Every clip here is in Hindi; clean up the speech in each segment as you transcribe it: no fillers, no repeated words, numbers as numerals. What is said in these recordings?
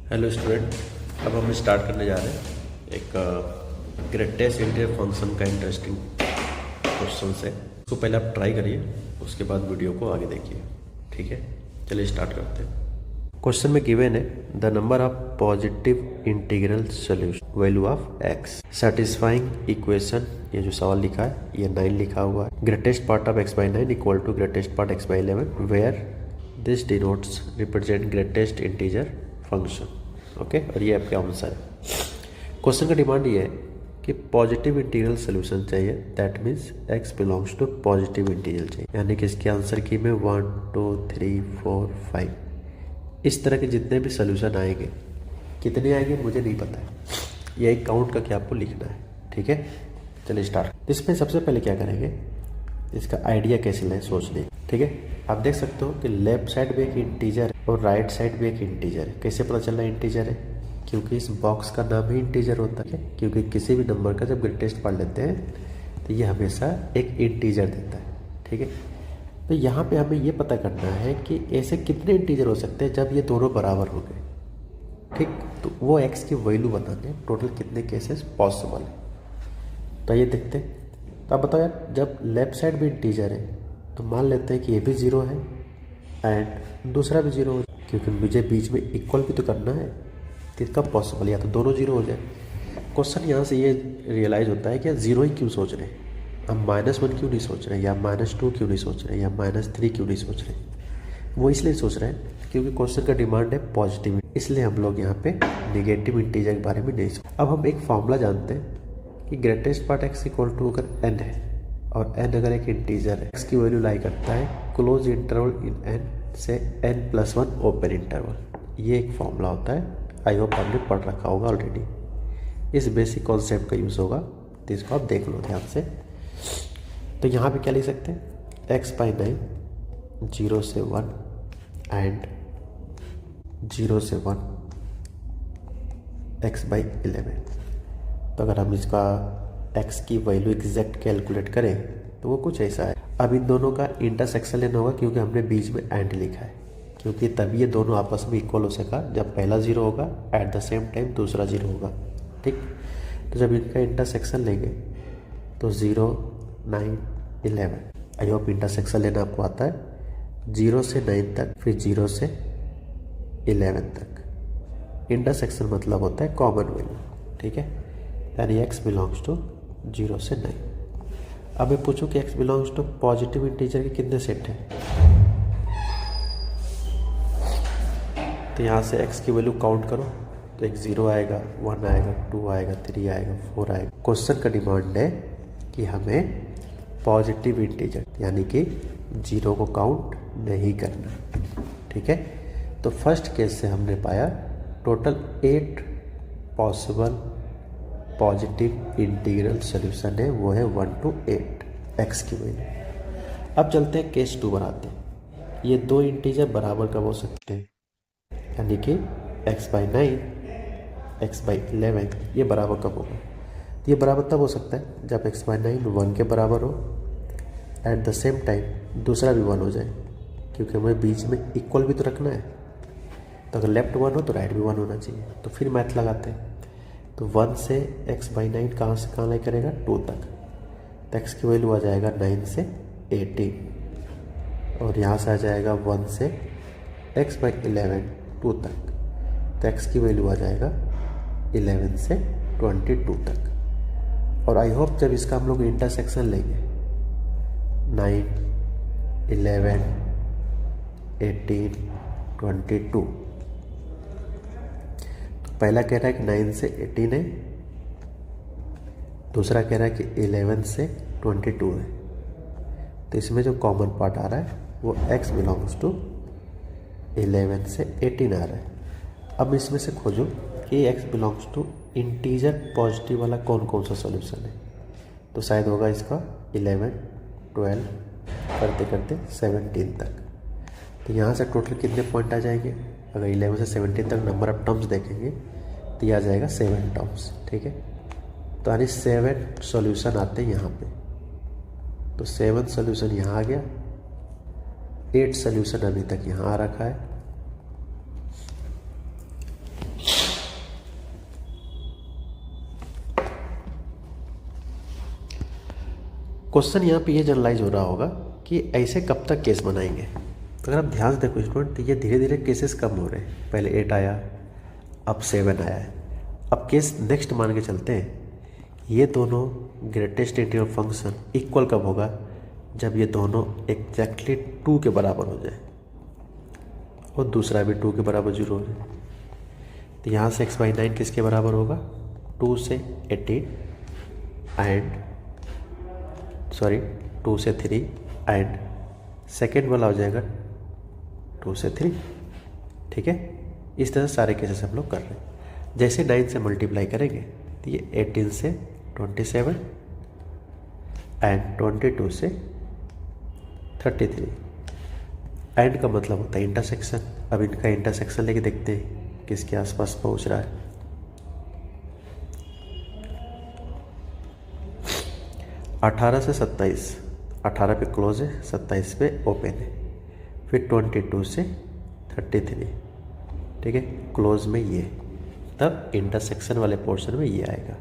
हेलो स्टूडेंट, अब हम स्टार्ट करने जा रहे हैं एक ग्रेटेस्ट इंटीजर फंक्शन का इंटरेस्टिंग क्वेश्चन से। उसको पहले आप ट्राई करिए, उसके बाद वीडियो को आगे देखिए। ठीक है, चलिए स्टार्ट करते हैं। क्वेश्चन में गिवन है the number of positive integral solution value of x satisfying equation. ये जो सवाल लिखा है ये 9 लिखा हुआ है। Greatest part of x by 9 equal to greatest part x by 11 where this denotes represent greatest integer function. Okay, और ये आपके आंसर है। क्वेश्चन का डिमांड ये है कि पॉजिटिव इंटीग्रल सोल्यूशन चाहिए, that means x belongs to positive integral चाहिए। यानी कि इसके आंसर की में 1 2 3 4 5 इस तरह के जितने भी सोल्यूशन आएंगे, कितने आएंगे मुझे नहीं पता है, ये एक काउंट करके आपको लिखना है। ठीक है, चलिए स्टार्ट। इसमें सबसे पहले क्या करेंगे, इसका आइडिया कैसे लें सोच लें। ठीक है, आप देख सकते हो कि लेफ्ट साइड में एक इंटीजर और राइट साइड में एक इंटीजर है। कैसे पता चल रहा है इंटीजर है? क्योंकि इस बॉक्स का नाम ही इंटीजर होता है। क्योंकि किसी भी नंबर का जब ग्रेटेस्ट पार्ट लेते हैं तो ये हमेशा एक इंटीजर देता है। ठीक है, तो यहाँ पे हमें ये पता करना है कि ऐसे कितने इंटीजर हो सकते हैं जब ये दोनों बराबर हो गए। ठीक, तो वो एक्स की वैल्यू बताने टोटल कितने केसेस पॉसिबल है। तो ये देखते हैं। तो आप बताओ यार, जब लेफ्ट साइड में इंटीजर है तो मान लेते हैं कि ये भी 0 है एंड दूसरा भी 0 हो, क्योंकि मुझे बीच में इक्वल भी तो करना है। तो इसका पॉसिबल या तो दोनों 0 हो जाए। क्वेश्चन यहाँ से ये रियलाइज होता है कि 0 ही क्यों सोच रहे हैं, हम -1 क्यों नहीं सोच रहे हैं, या -2 क्यों नहीं सोच रहे हैं, या -3 क्यों नहीं सोच रहे हैं। वो इसलिए सोच रहे हैं क्योंकि क्वेश्चन का डिमांड है पॉजिटिव, इसलिए हम लोग यहाँ पे निगेटिव इंटीजर के बारे में नहीं सोच। अब हम एक फॉर्मूला जानते हैं कि greatest part x equal to अगर n है और n अगर एक इंटीजर है, x की वैल्यू लाई करता है क्लोज इंटरवल इन n से n+1 ओपन इंटरवल। ये एक फॉर्मूला होता है, आई होप आपने पढ़ रखा होगा ऑलरेडी। इस बेसिक कॉन्सेप्ट का यूज़ होगा, तो इसको आप देख लो ध्यान से। तो यहाँ पे क्या लिख सकते हैं, x by 9 0 से 1 एंड 0 से 1 x by 11। तो अगर हम इसका x की वैल्यू एग्जैक्ट कैलकुलेट करें तो वो कुछ ऐसा है। अब इन दोनों का इंटरसेक्शन लेना होगा, क्योंकि हमने बीच में एंड लिखा है, क्योंकि तभी ये दोनों आपस में इक्वल हो सका जब पहला 0 होगा एट द सेम टाइम दूसरा 0 होगा। ठीक, तो जब इनका इंटरसेक्शन लेंगे तो 0 9 11। आई होप इंटरसेक्शन लेना आपको आता है। 0 से 9 तक, फिर 0 से 11 तक। इंटरसेक्शन मतलब होता है कॉमन वैल्यू। ठीक है, यानी x बिलोंग्स टू 0 से 9। अब मैं पूछूं कि x belongs to positive integer के कितने सेट हैं, तो यहाँ से x की वैल्यू काउंट करो तो एक 0 आएगा, 1 आएगा, 2 आएगा, 3 आएगा, 4 आएगा। क्वेश्चन का डिमांड है कि हमें पॉजिटिव इंटीजर यानी कि 0 को काउंट नहीं करना। ठीक है, तो फर्स्ट केस से हमने पाया total 8 possible positive integral solution है, वो है 1 to 8 x की वैल्यू। अब चलते हैं केस 2 बनाते हैं। ये दो इंटीजर बराबर कब हो सकते हैं, यानी कि x by 9 x by 11 ये बराबर कब होगा। तो ये बराबर तब हो सकता है जब x by 9 1 के बराबर हो, एट द सेम टाइम दूसरा भी 1 हो जाए, क्योंकि हमें बीच में इक्वल भी तो रखना है। तो अगर लेफ्ट 1 हो तो राइट भी 1 होना चाहिए। तो फिर मैथ लगाते हैं, तो 1 से x by 9 कहाँ से कहाँ लाई करेगा, 2 तक। तो x की वैल्यू आ जाएगा 9 से 18, और यहाँ से आ जाएगा 1 से x by 11 2 तक। तो x की वैल्यू आ जाएगा 11 से 22 तक। और आई होप जब इसका हम लोग इंटरसेक्शन लेंगे 9 11 18 22, पहला कह रहा है कि 9 से 18 है, दूसरा कह रहा है कि 11 से 22 है। तो इसमें जो कॉमन पार्ट आ रहा है वो x बिलोंग्स टू 11 से 18 आ रहा है। अब इसमें से खोजो कि x belongs to integer positive वाला कौन कौन सा सॉल्यूशन है। तो शायद होगा इसका 11 12 करते करते 17 तक। तो यहाँ से टोटल कितने पॉइंट आ जाएंगे, अगर 11 से 17 तक नंबर ऑफ टर्म्स देखेंगे तो यह आ जाएगा 7 टर्म्स। ठीक है, तो यानी 7 सॉल्यूशन आते हैं यहाँ पे। तो 7 सॉल्यूशन यहाँ आ गया, 8 सॉल्यूशन अभी तक यहाँ आ रखा है। क्वेश्चन यहाँ पे ये जनरलाइज हो रहा होगा कि ऐसे कब तक केस बनाएंगे। तो अगर आप ध्यान से देखो स्टूडेंट, तो ये धीरे धीरे केसेस कम हो रहे हैं। पहले 8 आया, अब 7 आया है। अब केस नेक्स्ट मान के चलते हैं, ये दोनों ग्रेटेस्ट इंटीग्रल फंक्शन इक्वल कब होगा, जब ये दोनों एग्जैक्टली 2 के बराबर हो जाए और दूसरा भी 2 के बराबर 0 हो जाए। तो यहाँ से x/9 किसके बराबर होगा, 2 से 18 एंड 2 से 3 एंड सेकेंड वाला हो जाएगा 2 से 3। ठीक है, इस तरह सारे केसेस हम लोग कर रहे हैं। जैसे 9 से मल्टीप्लाई करेंगे तो ये 18 से 27 एंड 22 से 33। एंड का मतलब होता है इंटरसेक्शन। अब इनका इंटरसेक्शन लेके देखते हैं किसके आसपास पहुंच रहा है। 18 से 27, 18 पे क्लोज है, 27 पे ओपन है, फिर 22 से 33। ठीक है, क्लोज में ये, तब इंटरसेक्शन वाले पोर्शन में ये आएगा।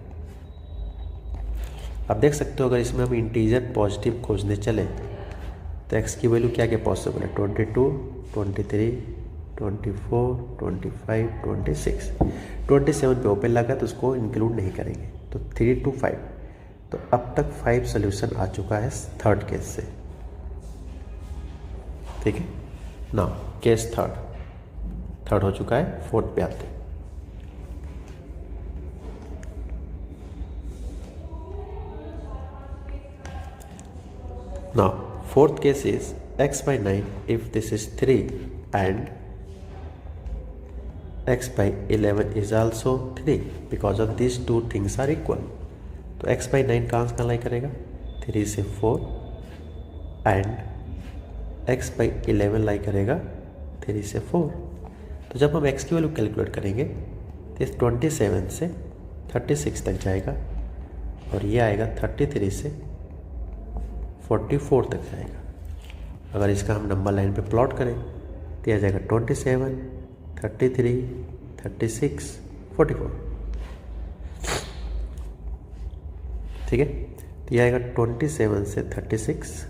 अब देख सकते हो अगर इसमें हम इंटीजर पॉजिटिव खोजने चले तो x की वैल्यू क्या क्या पॉसिबल है, 22, 23, 24, 25, 26। 27 पे ओपन लगा तो उसको इंक्लूड नहीं करेंगे, तो 3 to 5। तो अब तक 5 सोल्यूशन आ चुका है थर्ड केस से। ठीक है, नाउ केस थर्ड हो चुका है, फोर्थ पे आते हैं। Now, fourth case is x/9 if this is 3 and x/11 is also 3 because of these two things are equal. तो x/9 कहाँ लाई करेगा, 3 से 4 एंड x/11 लाई करेगा 3 से 4। तो जब हम x की वैल्यू कैलकुलेट करेंगे तो इस 27 से 36 तक जाएगा और ये आएगा 33 से 44 तक जाएगा। अगर इसका हम नंबर लाइन पे प्लॉट करें तो यह जाएगा 27, 33, 36, 44। ठीक है, तो यह आएगा 27 से 36,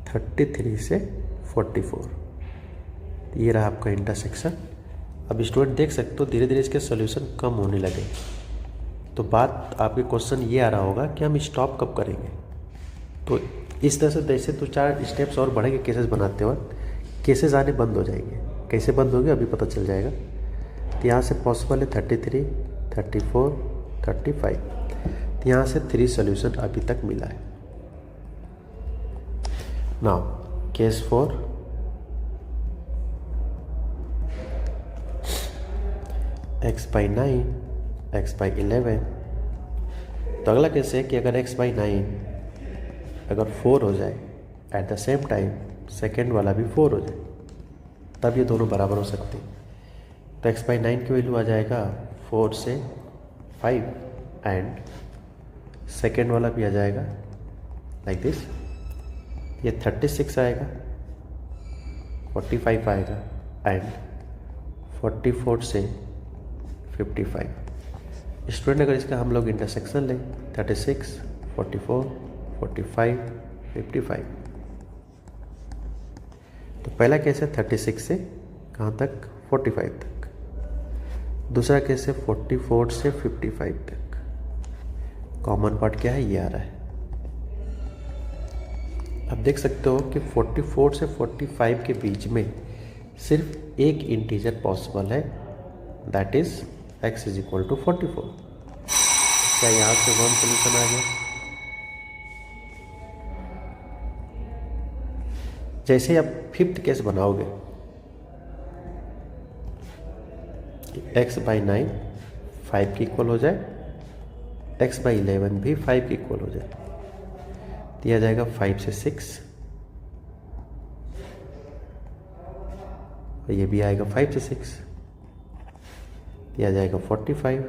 33 से 44। तो ये रहा आपका इंटरसेक्शन। अब स्टूडेंट देख सकते हो धीरे धीरे इसके सॉल्यूशन कम होने लगे। तो बात आपके क्वेश्चन ये आ रहा होगा कि हम स्टॉप कब करेंगे। तो इस तरह से जैसे 2-4 स्टेप्स और बढ़ेंगे केसेस बनाते वक्त, केसेस आने बंद हो जाएंगे। कैसे बंद होंगे अभी पता चल जाएगा। तो यहाँ से पॉसिबल है 33, 34, 35। तो यहाँ से 3 सॉल्यूशन अभी तक मिला है। Now case 4, x/9, x/11। तो अगला केस है कि अगर x/9 अगर 4 हो जाए at the same time second वाला भी 4 हो जाए, तब ये दोनों बराबर हो सकते हैं। तो x/9 की वैल्यू आ जाएगा 4 से 5 एंड सेकेंड वाला भी आ जाएगा लाइक दिस। ये 36 आएगा, 45 आएगा एंड 44 से 55। स्टूडेंट अगर इसका हम लोग इंटरसेक्शन लें 36, 44, 45, 55। तो पहला केस है 36 से कहाँ तक, 45 तक। दूसरा केस है 44 से 55 तक। कॉमन पार्ट क्या है, ये आ रहा है। अब देख सकते हो कि 44 से 45 के बीच में सिर्फ एक इंटीजर पॉसिबल है, दैट इज x = 44। क्या यहाँ से 1 सोल्यूशन आ गया। जैसे आप 5th केस बनाओगे, x/9 5 के इक्वल हो जाए, x/11 भी 5 के इक्वल हो जाए, दिया जाएगा 5 से 6 और ये भी आएगा 5 से 6, दिया जाएगा 45,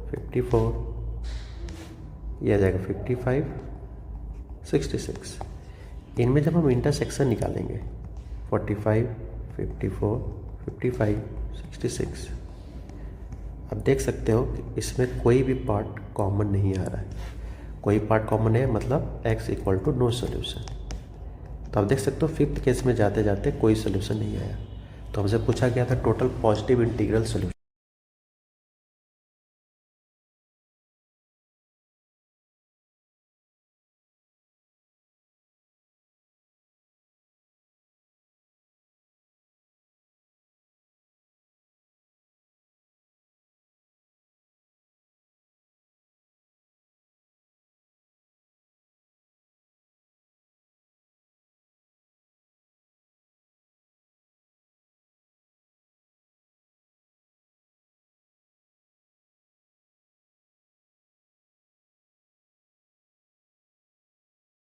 54, यह आ जाएगा 55, 66। इनमें जब हम इंटरसेक्शन निकालेंगे 45, 54, 55, 66, अब देख सकते हो कि इसमें कोई भी पार्ट कॉमन नहीं आ रहा है। कोई पार्ट कॉमन है मतलब x equal to no solution. तो आप देख सकते हो फिफ्थ केस में जाते जाते कोई सोल्यूशन नहीं आया। तो हमसे पूछा गया था टोटल पॉजिटिव इंटीग्रल सोल्यूशन।